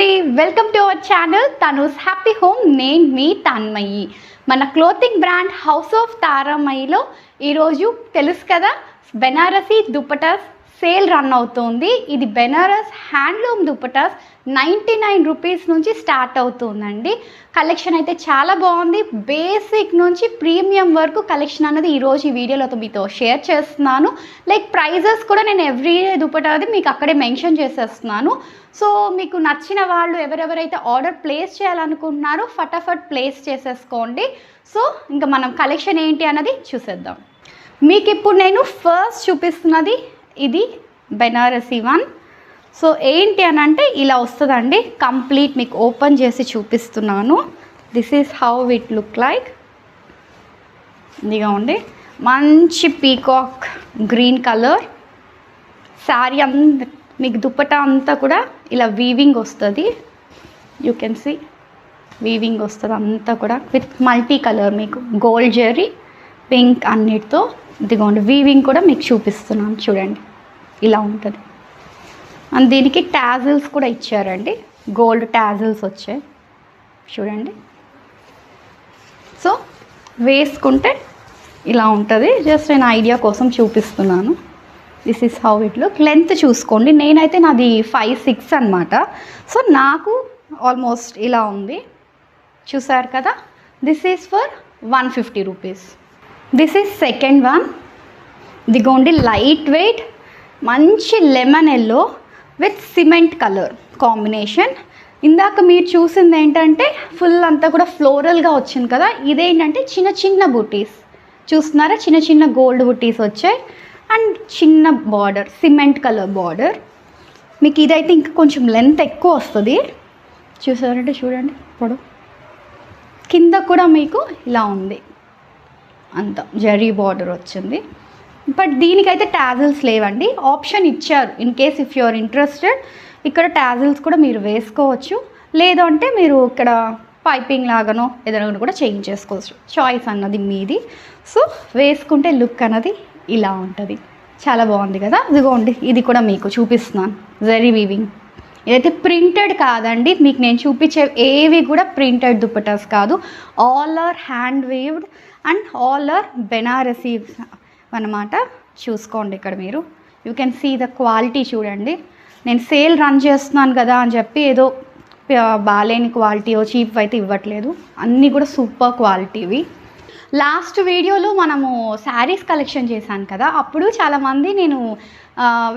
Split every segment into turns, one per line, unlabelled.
అండి, welcome to our channel Tanu's happy home. నేను మీ తన్మయి. మన క్లోతింగ్ బ్రాండ్ హౌస్ ఆఫ్ తారామయిలో ఈరోజు తెలుసు కదా, బెనారసీ దుపటాస్ సేల్ రన్ అవుతుంది. ఇది బెనారస్ హ్యాండ్లూమ్ దుపటాస్ 99 రూపీస్ నుంచి స్టార్ట్ అవుతుందండి. కలెక్షన్ అయితే చాలా బాగుంది. బేసిక్ నుంచి ప్రీమియం వరకు కలెక్షన్ అన్నది ఈరోజు ఈ వీడియోలో మీతో షేర్ చేస్తున్నాను. లైక్ ప్రైజెస్ కూడా నేను ఎవ్రీ దుపటాది మీకు అక్కడే మెన్షన్ చేసేస్తున్నాను. సో మీకు నచ్చిన వాళ్ళు ఎవరెవరైతే ఆర్డర్ ప్లేస్ చేయాలనుకుంటున్నారో ఫటాఫట్ ప్లేస్ చేసేసుకోండి. సో ఇంకా మనం కలెక్షన్ ఏంటి అన్నది చూసేద్దాం. మీకు ఇప్పుడు నేను ఫస్ట్ చూపిస్తున్నది ఇది బెనారసీ వన్. సో ఏంటి అని అంటే ఇలా వస్తుందండి. కంప్లీట్ మీకు ఓపెన్ చేసి చూపిస్తున్నాను. This is how it look like. ఇదిగా ఉండి మంచి పీకాక్ గ్రీన్ కలర్ శారీ అంత మీకు దుపట్టా అంతా కూడా ఇలా వీవింగ్ వస్తుంది. యూ కెన్ సీ వీవింగ్ వస్తుంది అంతా కూడా విత్ మల్టీ కలర్, మీకు గోల్డ్ జెర్రీ పింక్ అన్నిటితో. ఇదిగోండి వీవింగ్ కూడా మీకు చూపిస్తున్నాను చూడండి, ఇలా ఉంటుంది. అండ్ దీనికి టాజిల్స్ కూడా ఇచ్చారండి, గోల్డ్ టాజిల్స్ వచ్చాయి చూడండి. సో వేసుకుంటే ఇలా ఉంటుంది. జస్ట్ నేను ఐడియా కోసం చూపిస్తున్నాను. This is how it look. Length చూసుకోండి, నేనైతే నాది 5'6" అనమాట. సో నాకు ఆల్మోస్ట్ ఇలా ఉంది, చూసారు కదా. This is for 150 rupees. This is second one. ఇదిగోండి లైట్ వెయిట్ మంచి lemon yellow with cement colour combination. ఇందాక మీరు చూసింది ఏంటంటే ఫుల్ అంతా కూడా ఫ్లోరల్గా వచ్చింది కదా, ఇదేంటంటే చిన్న చిన్న బుటీస్ చూస్తున్నారా, చిన్న చిన్న గోల్డ్ బుటీస్ వచ్చాయి. అండ్ చిన్న బార్డర్, సిమెంట్ కలర్ బార్డర్. మీకు ఇదైతే ఇంకా కొంచెం లెంత్ ఎక్కువ వస్తుంది, చూసారంటే చూడండి. ఇప్పుడు కింద కూడా మీకు ఇలా ఉంది, అంత జరీ బార్డర్ వచ్చింది. బట్ దీనికైతే టాజిల్స్ లేవండి, ఆప్షన్ ఇచ్చారు. In case if you are interested ఇక్కడ టాజిల్స్ కూడా మీరు వేసుకోవచ్చు, లేదు అంటే మీరు ఇక్కడ పైపింగ్ లాగానో ఏదైనా కూడా చేంజ్ చేసుకోవచ్చు. చాయిస్ అన్నది మీది. సో వేసుకుంటే లుక్ అన్నది ఇలా ఉంటుంది, చాలా బాగుంది కదా. ఇదిగోండి ఇది కూడా మీకు చూపిస్తున్నాను, జరీ వీవింగ్. ఇదైతే ప్రింటెడ్ కాదండి, మీకు నేను చూపించే ఏవి కూడా ప్రింటెడ్ దుపటాస్ కాదు. All are hand weaved and all are Banarasi అన్నమాట. చూసుకోండి ఇక్కడ మీరు, you can see the quality చూడండి. నేను సేల్ రన్ చేస్తున్నాను కదా అని చెప్పి ఏదో బాలేని క్వాలిటీ చీప్ అయితే ఇవ్వట్లేదు, అన్నీ కూడా సూపర్ క్వాలిటీవి. లాస్ట్ వీడియోలో మనము శారీస్ కలెక్షన్ చేశాను కదా, అప్పుడు చాలామంది నేను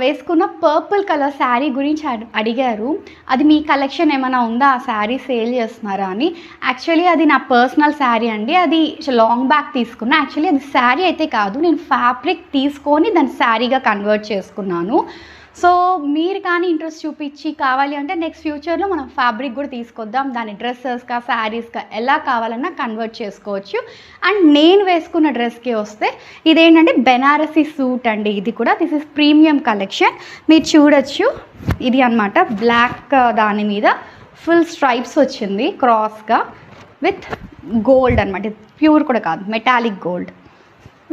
వేసుకున్న పర్పుల్ కలర్ శారీ గురించి అడిగారు. అది మీ కలెక్షన్ ఏమైనా ఉందా, ఆ శారీ సేల్ చేస్తున్నారా అని. యాక్చువల్లీ అది నా పర్సనల్ శారీ అండి, అది లాంగ్ బ్యాక్ తీసుకున్నా. యాక్చువల్లీ అది శారీ అయితే కాదు, నేను ఫ్యాబ్రిక్ తీసుకొని దాన్ని శారీగా కన్వర్ట్ చేసుకున్నాను. సో మీరు కానీ ఇంట్రెస్ట్ చూపించి కావాలి అంటే నెక్స్ట్ ఫ్యూచర్లో మనం ఫ్యాబ్రిక్ కూడా తీసుకొద్దాం, దాని డ్రెస్సెస్గా శారీస్గా ఎలా కావాలన్నా కన్వర్ట్ చేసుకోవచ్చు. అండ్ నేను వేసుకున్న డ్రెస్కి వస్తే ఇదేంటంటే బెనారసీ సూట్ అండి. ఇది కూడా దిస్ ఇస్ ప్రీమియం కలెక్షన్, మీరు చూడొచ్చు. ఇది అనమాట బ్లాక్, దాని మీద ఫుల్ స్ట్రైప్స్ వచ్చింది క్రాస్గా విత్ గోల్డ్ అనమాట. ప్యూర్ కూడా కాదు, మెటాలిక్ గోల్డ్.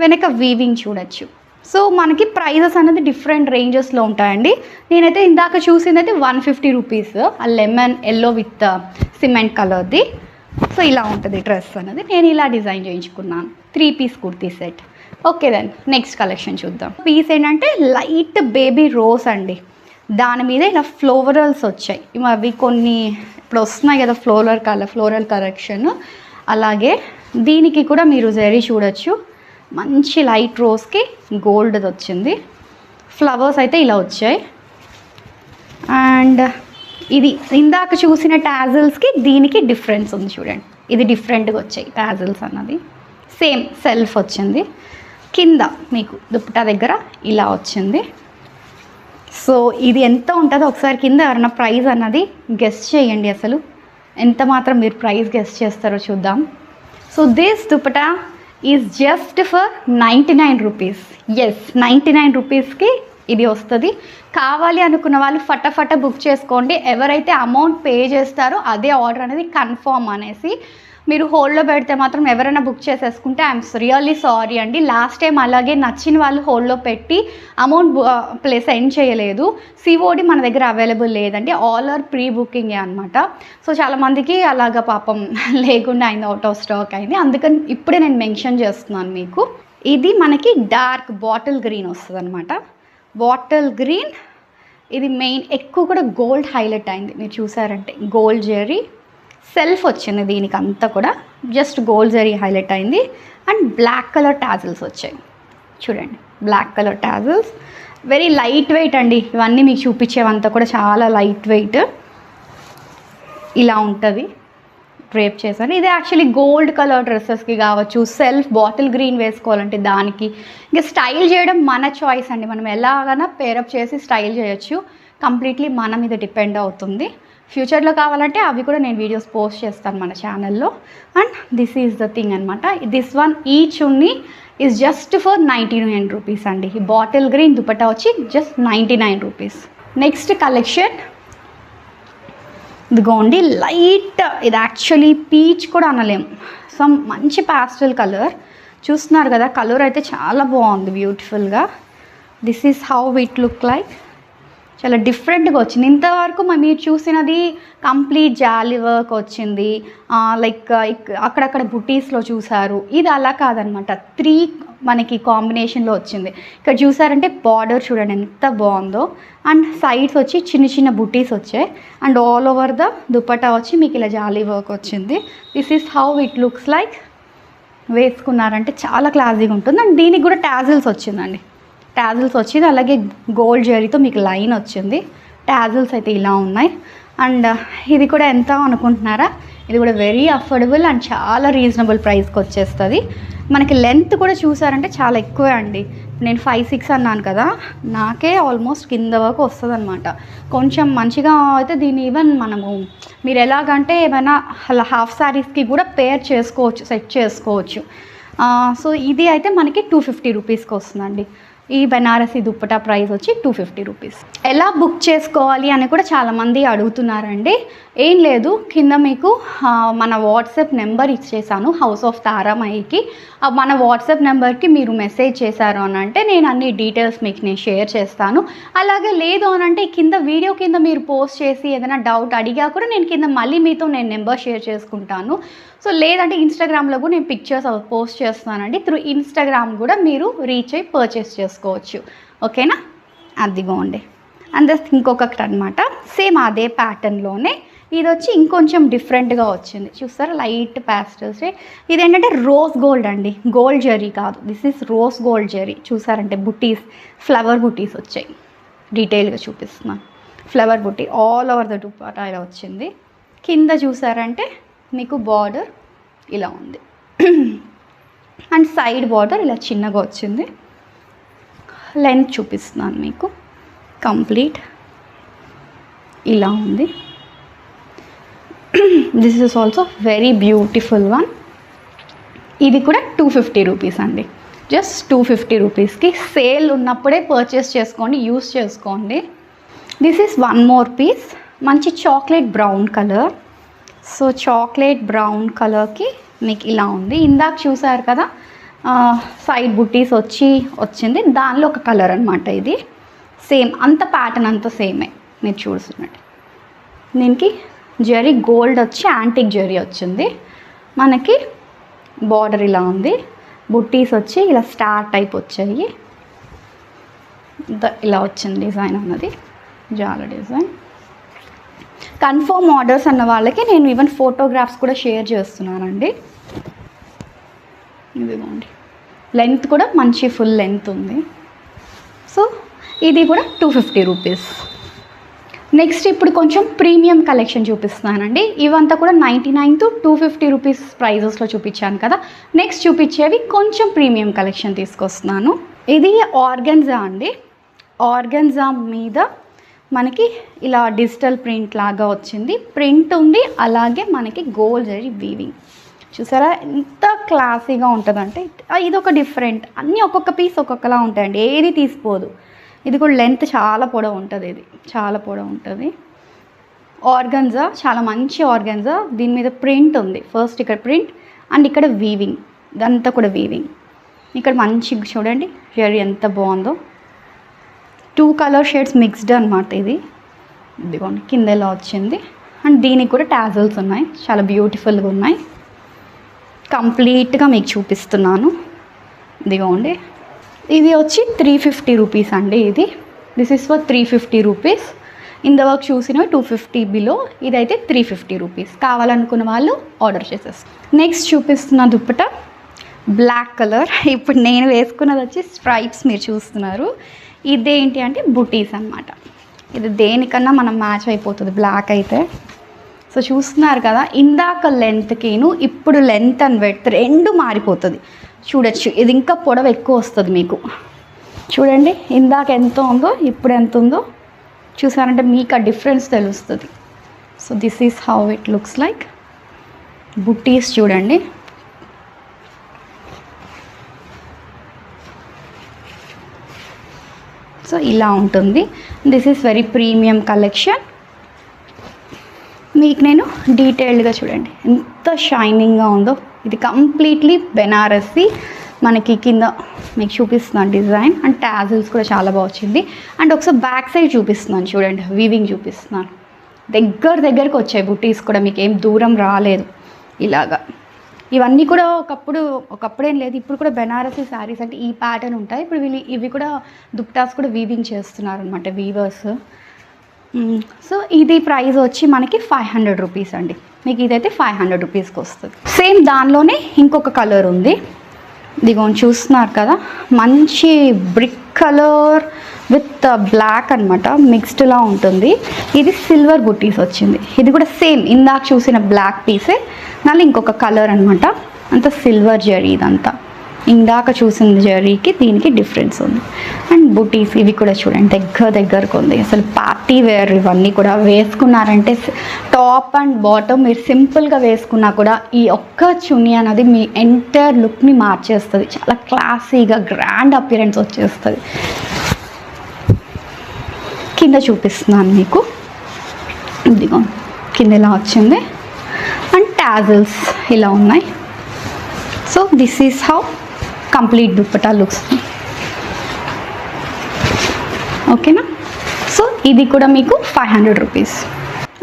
వెనక వీవింగ్ చూడొచ్చు. సో మనకి ప్రైజెస్ అనేది డిఫరెంట్ రేంజెస్లో ఉంటాయండి. నేనైతే ఇందాక చూసింది అయితే 150 రూపీస్, ఆ లెమన్ ఎల్లో విత్ సిమెంట్ కలర్ది. సో ఇలా ఉంటుంది డ్రెస్ అనేది. నేను ఇలా డిజైన్ చేయించుకున్నాను, 3 piece kurti set. Okay then next collection చూద్దాం. పీస్ ఏంటంటే లైట్ బేబీ రోజ్ అండి, దాని మీద ఇలా ఫ్లోరల్స్ వచ్చాయి. అవి కొన్ని ఇప్పుడు వస్తున్నాయి కదా ఫ్లోరల్ కలెక్షన్. అలాగే దీనికి కూడా మీరు జరీ చూడొచ్చు, మంచి లైట్ రోజ్కి గోల్డ్ వచ్చింది. ఫ్లవర్స్ అయితే ఇలా వచ్చాయి. అండ్ ఇది ఇందాక చూసిన టాజిల్స్కి దీనికి డిఫరెన్స్ ఉంది చూడండి, ఇది డిఫరెంట్గా వచ్చాయి టాజిల్స్ అన్నది. సేమ్ సెల్ఫ్ వచ్చింది, కింద మీకు దుపట్టా దగ్గర ఇలా వచ్చింది. సో ఇది ఎంత ఉంటుందో ఒకసారి కింద ఎవరైనా ప్రైస్ అన్నది గెస్ చేయండి, అసలు ఎంత మాత్రం మీరు ప్రైస్ గెస్ చేస్తారో చూద్దాం. So this dupatta is just for 99 rupees. Yes, 99 రూపీస్కి ఇది వస్తుంది. కావాలి అనుకున్న వాళ్ళు ఫటాఫట బుక్ చేసుకోండి. ఎవరైతే అమౌంట్ పే చేస్తారో అదే ఆర్డర్ అనేది కన్ఫర్మ్ అనేసి. మీరు హోల్డ్లో పెడితే మాత్రం ఎవరైనా బుక్ చేసేసుకుంటే ఐఎమ్ రియల్లీ సారీ అండి. లాస్ట్ టైం అలాగే నచ్చిన వాళ్ళు హోల్డ్లో పెట్టి అమౌంట్ సెండ్ చేయలేదు. సిఓడి మన దగ్గర అవైలబుల్ లేదండి, ఆల్ ఆర్ ప్రీ బుకింగే అనమాట. సో చాలామందికి అలాగా పాపం లేకుండా అయింది, అవుట్ ఆఫ్ స్టాక్ అయింది. అందుకని ఇప్పుడే నేను మెన్షన్ చేస్తున్నాను మీకు. ఇది మనకి డార్క్ బాటిల్ గ్రీన్ వస్తుంది అనమాట. బాటిల్ గ్రీన్ ఇది మెయిన్ ఎక్కువ కూడా గోల్డ్ హైలైట్ అయింది. మీరు చూసారంటే గోల్డ్ జెరీ సెల్ఫ్ వచ్చింది, దీనికి అంతా కూడా జస్ట్ గోల్డ్ జరీ హైలైట్ అయింది. అండ్ బ్లాక్ కలర్ టాజిల్స్ వచ్చాయి చూడండి, black colour tassels. Very light weight అండి, ఇవన్నీ మీకు చూపించేవంతా కూడా చాలా లైట్ వెయిట్. ఇలా ఉంటుంది డ్రేప్ చేశాను. ఇది యాక్చువల్లీ గోల్డ్ కలర్ డ్రెస్సెస్కి కావచ్చు, సెల్ఫ్ బాటిల్ గ్రీన్ వేసుకోవాలంటే దానికి. ఇంకా స్టైల్ చేయడం మన చాయిస్ అండి, మనం ఎలాగైనా పేరప్ చేసి స్టైల్ చేయొచ్చు. కంప్లీట్లీ మన మీద డిపెండ్ అవుతుంది. ఫ్యూచర్లో కావాలంటే అవి కూడా నేను వీడియోస్ పోస్ట్ చేస్తాను మన ఛానల్లో. And this is the thing అనమాట. దిస్ వన్ ఈచ్ ఉన్ని ఈజ్ జస్ట్ ఫర్ 99 రూపీస్ అండి. ఈ బాటిల్ గ్రీన్ దుపట్టా వచ్చి జస్ట్ 99 రూపీస్. నెక్స్ట్ కలెక్షన్ ఇదిగోండి, లైట్, ఇది యాక్చువల్లీ పీచ్ కూడా అనలేము, సమ్ మంచి పాస్టల్ కలర్. చూస్తున్నారు కదా, కలర్ అయితే చాలా బాగుంది బ్యూటిఫుల్గా. This is how it look like. చాలా డిఫరెంట్గా వచ్చింది. ఇంతవరకు మీరు చూసినది కంప్లీట్ జాలీ వర్క్ వచ్చింది, లైక్ అక్కడక్కడ బుటీస్లో చూసారు. ఇది అలా కాదనమాట, 3 మనకి కాంబినేషన్లో వచ్చింది. ఇక్కడ చూసారంటే బార్డర్ చూడండి ఎంత బాగుందో. అండ్ సైడ్స్ వచ్చి చిన్న చిన్న బుటీస్ వచ్చాయి. And all over the dupatta వచ్చి మీకు ఇలా జాలీ వర్క్ వచ్చింది. This is how it looks like. వేసుకున్నారంటే చాలా క్లాసీగా ఉంటుంది. అండ్ దీనికి కూడా టాజిల్స్ వచ్చిందండి, టాజిల్స్ వచ్చింది. అలాగే గోల్డ్ జరీతో మీకు లైన్ వచ్చింది. టాజిల్స్ అయితే ఇలా ఉన్నాయి. అండ్ ఇది కూడా ఎంత అనుకుంటున్నారా, ఇది కూడా వెరీ అఫోర్డబుల్ అండ్ చాలా రీజనబుల్ ప్రైస్కి వచ్చేస్తుంది. మనకి లెంత్ కూడా చూసారంటే చాలా ఎక్కువే అండి. నేను 5-6 అన్నాను కదా, నాకే ఆల్మోస్ట్ కింద వరకు వస్తుంది అనమాట. కొంచెం మంచిగా అయితే దీన్ని ఈవెన్ మనము మీరు ఎలాగంటే ఏమైనా అలా హాఫ్ శారీస్కి కూడా పేర్ చేసుకోవచ్చు, సెట్ చేసుకోవచ్చు. సో ఇది అయితే మనకి 250 రూపీస్కి వస్తుందండి. ఈ బెనారసీ దుప్పటా ప్రైస్ వచ్చి 250 రూపీస్. ఎలా బుక్ చేసుకోవాలి అని కూడా చాలామంది అడుగుతున్నారండి. ఏం లేదు, కింద మీకు మన వాట్సాప్ నెంబర్ ఇచ్చేసాను హౌస్ ఆఫ్ తారామయ్యకి. మన వాట్సాప్ నెంబర్కి మీరు మెసేజ్ చేశారు అని అంటే నేను అన్ని డీటెయిల్స్ మీకు నేను షేర్ చేస్తాను. అలాగే లేదు అని అంటే కింద వీడియో కింద మీరు పోస్ట్ చేసి ఏదైనా డౌట్ అడిగా కూడా నేను కింద మళ్ళీ మీతో నేను నెంబర్ షేర్ చేసుకుంటాను. సో లేదంటే ఇన్స్టాగ్రామ్లో కూడా నేను పిక్చర్స్ పోస్ట్ చేస్తున్నానండి. త్రూ ఇన్స్టాగ్రామ్ కూడా మీరు రీచ్ అయ్యి పర్చేస్ చేసుకోవచ్చు. ఓకేనా, అదిగోండి. అండ్ ఇంకొకటి అనమాట, సేమ్ అదే ప్యాటర్న్లోనే ఇది వచ్చి ఇంకొంచెం డిఫరెంట్గా వచ్చింది. చూస్తారా, లైట్ ప్యాస్టల్స్. ఇదేంటంటే రోజ్ గోల్డ్ అండి, గోల్డ్ జరీ కాదు. This is rose gold zari. చూసారంటే బుటీస్, ఫ్లవర్ బుటీస్ వచ్చాయి. డీటెయిల్గా చూపిస్తున్నాను. Flower buti all over the dupatta ఇలా వచ్చింది. కింద చూసారంటే మీకు బార్డర్ ఇలా ఉంది. అండ్ సైడ్ బార్డర్ ఇలా చిన్నగా వచ్చింది. లెంత్ చూపిస్తున్నాను మీకు, కంప్లీట్ ఇలా ఉంది. This is also very beautiful one. ఇది కూడా 250 రూపీస్ అండి. జస్ట్ 250 రూపీస్కి సేల్ ఉన్నప్పుడే పర్చేస్ చేసుకోండి, యూస్ చేసుకోండి. This is one more piece, మంచి chocolate brown colour. So chocolate brown కలర్కి మీకు ఇలా ఉంది. ఇందాక చూసారు కదా సైడ్ బుట్టీస్ వచ్చింది, దానిలో ఒక కలర్ అనమాట. ఇది సేమ్ అంత ప్యాటర్న్ అంతా సేమే మీరు చూస్తున్నట్టు. దీనికి జరీ గోల్డ్ వచ్చి యాంటిక్ జరీ వచ్చింది. మనకి బార్డర్ ఇలా ఉంది, బుట్టీస్ వచ్చి ఇలా స్టార్ టైప్ వచ్చాయి. ఇలా వచ్చింది డిజైన్ అన్నది, జాల డిజైన్. కన్ఫర్మ్ ఆర్డర్స్ అన్న వాళ్ళకి నేను ఈవెన్ ఫోటోగ్రాఫ్స్ కూడా షేర్ చేస్తున్నానండి. ఇదిగోండి, లెంత్ కూడా మంచి ఫుల్ లెంత్ ఉంది. సో ఇది కూడా 250 రూపీస్. నెక్స్ట్ ఇప్పుడు కొంచెం ప్రీమియం కలెక్షన్ చూపిస్తున్నానండి. ఇవంతా కూడా 99 to 250 రూపీస్ ప్రైజెస్లో చూపించాను కదా. నెక్స్ట్ చూపించేవి కొంచెం ప్రీమియం కలెక్షన్ తీసుకొస్తున్నాను. ఇది ఆర్గన్జా అండి. ఆర్గన్జా మీద మనకి ఇలా డిజిటల్ ప్రింట్ లాగా వచ్చింది, ప్రింట్ ఉంది. అలాగే మనకి గోల్డ్ జరీ వీవింగ్ చూసారా ఎంత క్లాసీగా ఉంటుందంటే. ఇది ఒక డిఫరెంట్, అన్నీ ఒక్కొక్క పీస్ ఒక్కొక్కలా ఉంటాయండి, ఏది తీసిపోదు. ఇది కూడా లెంత్ చాలా పొడవు ఉంటుంది, ఇది చాలా పొడవు ఉంటుంది. ఆర్గన్జా, చాలా మంచి ఆర్గన్జా. దీని మీద ప్రింట్ ఉంది. ఫస్ట్ ఇక్కడ ప్రింట్ అండ్ ఇక్కడ వీవింగ్, ఇదంతా కూడా వీవింగ్. ఇక్కడ మంచి చూడండి జరీ ఎంత బాగుందో. 2 కలర్ షేడ్స్ మిక్స్డ్ అనమాట ఇది. ఇదిగోండి కింద ఎలా వచ్చింది. అండ్ దీనికి కూడా టాజల్స్ ఉన్నాయి, చాలా బ్యూటిఫుల్గా ఉన్నాయి. కంప్లీట్గా మీకు చూపిస్తున్నాను. ఇదిగోండి ఇది వచ్చి 350 రూపీస్ అండి. This is for 350 rupees. ఇంతవరకు చూసినవి 250 బిలో, ఇదైతే 350 రూపీస్. కావాలనుకున్న వాళ్ళు ఆర్డర్ చేసేస్తారు. నెక్స్ట్ చూపిస్తున్న దుప్పట బ్లాక్ కలర్. ఇప్పుడు నేను వేసుకున్నది వచ్చి స్ట్రైప్స్ మీరు చూస్తున్నారు. ఇదేంటి అంటే బుటీస్ అనమాట. ఇది దేనికన్నా మనం మ్యాచ్ అయిపోతుంది బ్లాక్ అయితే. సో చూస్తున్నారు కదా, ఇందాక లెంత్కిను ఇప్పుడు లెంత్ అండ్ వెడ్త్ రెండు మారిపోతుంది. చూడొచ్చు ఇది ఇంకా పొడవు ఎక్కువ వస్తుంది మీకు. చూడండి ఇందాక ఎంత ఉందో ఇప్పుడు ఎంత ఉందో చూసారంటే మీకు ఆ డిఫరెన్స్ తెలుస్తుంది. So this is how it looks like. బుట్టీస్ చూడండి, సో ఇలా ఉంటుంది. This is very premium collection. మీకు నేను డీటెయిల్డ్గా చూడండి ఎంత షైనింగ్గా ఉందో. ఇది కంప్లీట్లీ బెనారసి. మనకి కింద మీకు చూపిస్తున్నాను డిజైన్ అండ్ టాజిల్స్ కూడా చాలా బాగా వచ్చింది. అండ్ ఒకసారి బ్యాక్ సైడ్ చూపిస్తున్నాను చూడండి, వీవింగ్ చూపిస్తున్నాను. దగ్గరకు వచ్చాయి బుటీస్ కూడా, మీకు ఏం దూరం రాలేదు ఇలాగా. ఇవన్నీ కూడా ఒకప్పుడేం లేదు, ఇప్పుడు కూడా బెనారసీ శారీస్ అంటే ఈ ప్యాటర్న్ ఉంటాయి. ఇప్పుడు ఇవి కూడా దుప్టాస్ కూడా వీవింగ్ చేస్తున్నారు అనమాట వీవర్స్. సో ఇది ప్రైస్ వచ్చి మనకి 500 రూపీస్ అండి. మీకు ఇదైతే 500 రూపీస్కి వస్తుంది. సేమ్ దానిలోనే ఇంకొక కలర్ ఉంది. ఇదిగోండి చూస్తున్నారు కదా, మంచి బ్రిక్ కలర్ విత్ బ్లాక్ అనమాట, మిక్స్డ్లా ఉంటుంది. ఇది సిల్వర్ బుట్టీస్ వచ్చింది. ఇది కూడా సేమ్ ఇందాక చూసిన బ్లాక్ పీసే, దానిలో ఇంకొక కలర్ అనమాట. అంత సిల్వర్ జరీ, ఇదంతా ఇందాక చూసిన జరీకి దీనికి డిఫరెన్స్ ఉంది. అండ్ బుటీస్ ఇవి కూడా చూడండి దగ్గరకు ఉంది. అసలు పార్టీ వేర్ ఇవన్నీ కూడా వేసుకున్నారంటే టాప్ అండ్ బాటమ్ మీరు సింపుల్గా వేసుకున్నా కూడా ఈ ఒక్క చున్నీ అనేది మీ ఎంటైర్ లుక్ని మార్చేస్తుంది. చాలా క్లాసీగా గ్రాండ్ అపియరెన్స్ వచ్చేస్తుంది. కింద చూపిస్తున్నాను మీకు, ఇదిగో కింద ఇలా వచ్చింది అండ్ టాజిల్స్ ఇలా ఉన్నాయి. So this is how complete dupatta looks. ఓకేనా? సో ఇది కూడా మీకు 500 రూపీస్.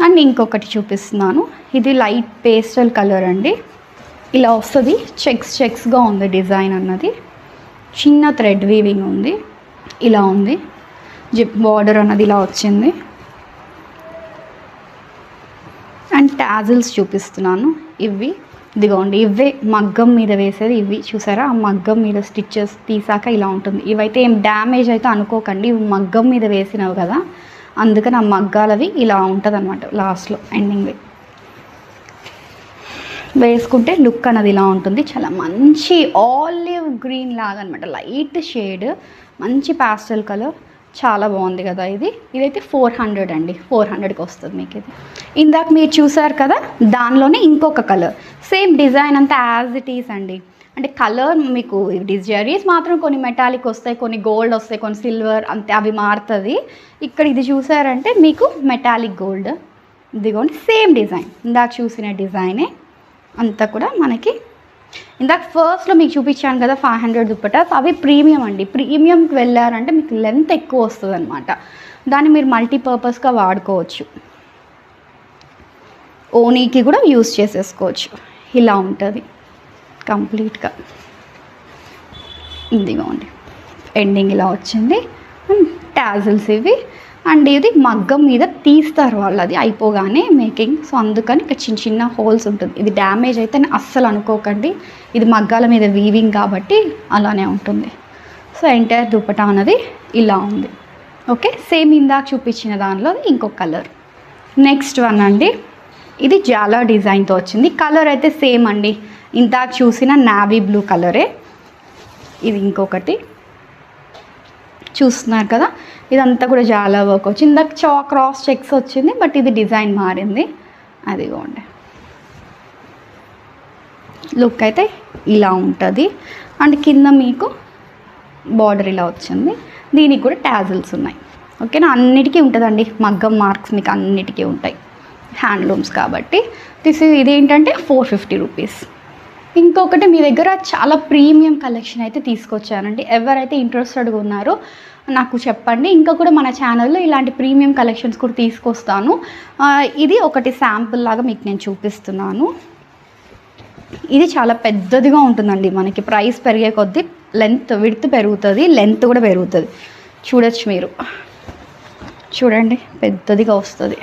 అండ్ ఇంకొకటి చూపిస్తున్నాను. ఇది లైట్ పేస్టల్ కలర్ అండి. ఇలా వస్తుంది, చెక్స్గా ఉంది డిజైన్ అన్నది. చిన్న థ్రెడ్ వీవింగ్ ఉంది, ఇలా ఉంది. జిప్ బార్డర్ అన్నది ఇలా వచ్చింది. అండ్ టాజిల్స్ చూపిస్తున్నాను. ఇదిగోండి ఇవే మగ్గం మీద వేసేది. ఇవి చూసారా, ఆ మగ్గం మీద స్టిచ్చెస్ తీసాక ఇలా ఉంటుంది. ఇవైతే ఏం డ్యామేజ్ అయితే అనుకోకండి, ఇవి మగ్గం మీద వేసినవి కదా, అందుకని ఆ మగ్గాలవి ఇలా ఉంటుంది అనమాట. లాస్ట్లో ఎండింగ్ వేసుకుంటే లుక్ అనేది ఇలా ఉంటుంది. చాలా మంచి ఆలివ్ గ్రీన్ లాగా అనమాట, లైట్ షేడ్, మంచి పాస్టల్ కలర్, చాలా బాగుంది కదా. ఇదైతే 400 అండి, 400కి వస్తుంది మీకు. ఇది ఇందాక మీరు చూసారు కదా, దానిలోనే ఇంకొక కలర్, సేమ్ డిజైన్ అంతా యాజ్ ఇట్ ఈస్ అండి. అంటే కలర్ మీకు జరీస్ మాత్రం కొన్ని మెటాలిక్ వస్తాయి, కొన్ని గోల్డ్ వస్తాయి, కొన్ని సిల్వర్, అంతే అవి మారుతుంది. ఇక్కడ ఇది చూసారంటే మీకు మెటాలిక్ గోల్డ్. ఇదిగోండి సేమ్ డిజైన్, ఇందాక చూసిన డిజైనే అంతా కూడా మనకి. ఇందాక ఫస్ట్లో మీకు చూపించాను కదా 500 దుప్పటాస్, అవి ప్రీమియం అండి. ప్రీమియంకి వెళ్ళారంటే మీకు లెంత్ ఎక్కువ వస్తుంది అనమాట. దాన్ని మీరు మల్టీపర్పస్గా వాడుకోవచ్చు, ఓనీకి కూడా యూస్ చేసేసుకోవచ్చు. ఇలా ఉంటుంది కంప్లీట్గా. ఇదిగోండి ఎండింగ్ ఇలా వచ్చింది. టాజిల్స్ ఇవి. అండ్ ఇది మగ్గం మీద తీస్తారు వాళ్ళు, అది అయిపోగానే మేకింగ్. సో అందుకని ఇక్కడ చిన్న హోల్స్ ఉంటుంది. ఇది డ్యామేజ్ అయితే అస్సలు అనుకోకండి, ఇది మగ్గాల మీద వీవింగ్ కాబట్టి అలానే ఉంటుంది. సో ఎంటైర్ దుపట్టా అన్నది ఇలా ఉంది. ఓకే, సేమ్ ఇందాక చూపించిన దానిలో ఇంకొక కలర్. నెక్స్ట్ వన్ అండి, ఇది జాలా డిజైన్తో వచ్చింది. కలర్ అయితే సేమ్ అండి, ఇందాక చూసిన నావీ బ్లూ కలరే. ఇది ఇంకొకటి చూస్తున్నారు కదా, ఇదంతా కూడా చాలా వర్క్ వచ్చింది. ఇందాక క్రాస్ చెక్స్ వచ్చింది, బట్ ఇది డిజైన్ మారింది. అదిగోండి లుక్ అయితే ఇలా ఉంటుంది. అండ్ కింద మీకు బార్డర్ ఇలా వచ్చింది. దీనికి కూడా టాజిల్స్ ఉన్నాయి. ఓకేనా, అన్నిటికీ ఉంటుందండి మగ్గం మార్క్స్, మీకు అన్నిటికీ ఉంటాయి. హ్యాండ్లూమ్స్ కాబట్టి ఇదేంటంటే 450 రూపీస్. ఇంకొకటి మీ దగ్గర చాలా ప్రీమియం కలెక్షన్ అయితే తీసుకొచ్చానండి. ఎవరైతే ఇంట్రెస్టెడ్గా ఉన్నారో నాకు చెప్పండి. ఇంకా కూడా మన ఛానల్లో ఇలాంటి ప్రీమియం కలెక్షన్స్ కూడా తీసుకొస్తాను. ఇది ఒకటి శాంపుల్ లాగా మీకు నేను చూపిస్తున్నాను. ఇది చాలా పెద్దదిగా ఉంటుందండి. మనకి ప్రైస్ పెరిగే కొద్దీ విడ్త్ పెరుగుతుంది, లెంత్ కూడా పెరుగుతుంది. చూడొచ్చు మీరు, చూడండి పెద్దదిగా వస్తుంది,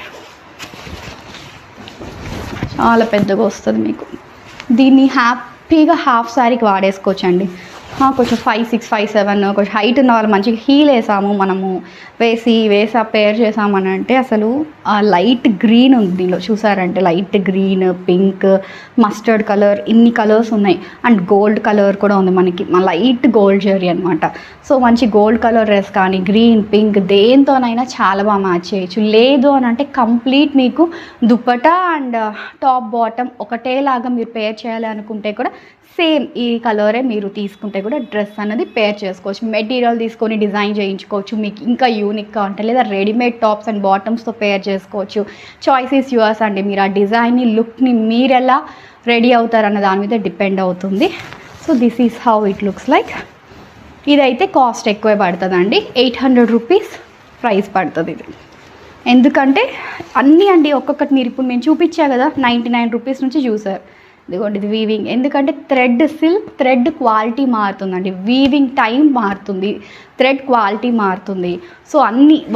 చాలా పెద్దగా వస్తుంది మీకు. దీన్ని హ్యాపీగా హాఫ్ శారీకి వాడేసుకోవచ్చండి. కొంచెం 5, 6, 5, 7 కొంచెం హైట్ ఉన్న వాళ్ళు మంచిగా హీల్ వేసాము మనము, వేసి పేర్ చేసామని అంటే అసలు లైట్ గ్రీన్ ఉంది దీనిలో. చూసారంటే light green, pink, mustard colour, ఇన్ని కలర్స్ ఉన్నాయి. అండ్ గోల్డ్ కలర్ కూడా ఉంది మనకి, లైట్ గోల్డ్ జరీ అనమాట. సో మంచి గోల్డ్ కలర్ డ్రెస్ కానీ గ్రీన్, పింక్ దేంతోనైనా చాలా బాగా మ్యాచ్ చేయొచ్చు. లేదు అని అంటే కంప్లీట్ మీకు దుపట్టా అండ్ టాప్ బాటమ్ ఒకటేలాగా మీరు పేర్ చేయాలి అనుకుంటే కూడా సేమ్ ఈ కలరే మీరు తీసుకుంటే కూడా డ్రెస్ అనేది పేర్ చేసుకోవచ్చు. మెటీరియల్ తీసుకొని డిజైన్ చేయించుకోవచ్చు. మీకు ఇంకా యూనిక్గా ఉంటాయి, లేదా రెడీమేడ్ టాప్స్ అండ్ బాటమ్స్తో పేర్ చేసుకోవచ్చు. చాయిస్ ఈస్ యువర్స్ అండి. మీరు ఆ డిజైన్ని, లుక్ని మీరు ఎలా రెడీ అవుతారన్న దాని మీద డిపెండ్ అవుతుంది. So this is how it looks like. ఇదైతే కాస్ట్ ఎక్కువే పడుతుందండి, 800 రూపీస్ ప్రైస్ పడుతుంది ఇది. ఎందుకంటే అన్నీ అండి ఒక్కొక్కటి మీరు ఇప్పుడు నేను చూపించా కదా 99 రూపీస్ నుంచి చూసారు. ఇదిగోండి ఇది వీవింగ్. ఎందుకంటే థ్రెడ్ క్వాలిటీ మారుతుందండి, వీవింగ్ టైం మారుతుంది, థ్రెడ్ క్వాలిటీ మారుతుంది. సో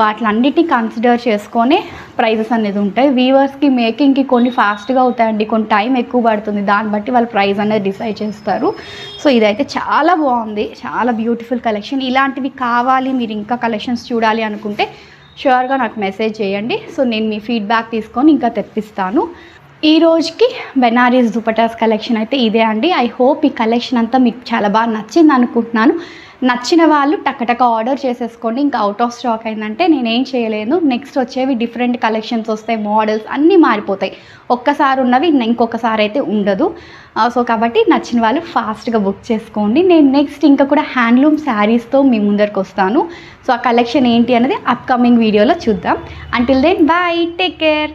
వాటిలన్నిటిని కన్సిడర్ చేసుకొని ప్రైజెస్ అనేది ఉంటాయి. వీవర్స్కి మేకింగ్కి కొన్ని ఫాస్ట్గా అవుతాయండి, కొన్ని టైం ఎక్కువ పడుతుంది. దాన్ని బట్టి వాళ్ళు ప్రైస్ అనేది డిసైడ్ చేస్తారు. సో ఇదైతే చాలా బాగుంది, చాలా బ్యూటిఫుల్ కలెక్షన్. ఇలాంటివి కావాలి, మీరు ఇంకా కలెక్షన్స్ చూడాలి అనుకుంటే షూర్గా నాకు మెసేజ్ చేయండి. సో నేను మీ ఫీడ్బ్యాక్ తీసుకొని ఇంకా తెప్పిస్తాను. ఈ రోజుకి బెనారస్ దుపటాస్ కలెక్షన్ అయితే ఇదే అండి. ఐ హోప్ ఈ కలెక్షన్ అంతా మీకు చాలా బాగా నచ్చింది అనుకుంటున్నాను. నచ్చిన వాళ్ళు టకటక ఆర్డర్ చేసేసుకోండి. ఇంకా అవుట్ ఆఫ్ స్టాక్ అయిందంటే నేనేం చేయలేను. నెక్స్ట్ వచ్చేవి డిఫరెంట్ కలెక్షన్స్ వస్తాయి, మోడల్స్ అన్నీ మారిపోతాయి. ఒక్కసారి ఉన్నవి ఇంకొకసారి అయితే ఉండదు. సో కాబట్టి నచ్చిన వాళ్ళు ఫాస్ట్గా బుక్ చేసుకోండి. నేను నెక్స్ట్ ఇంకా కూడా హ్యాండ్లూమ్ శారీస్తో మీ ముందరికి వస్తాను. సో ఆ కలెక్షన్ ఏంటి అనేది అప్కమింగ్ వీడియోలో చూద్దాం. Until then bye, take care.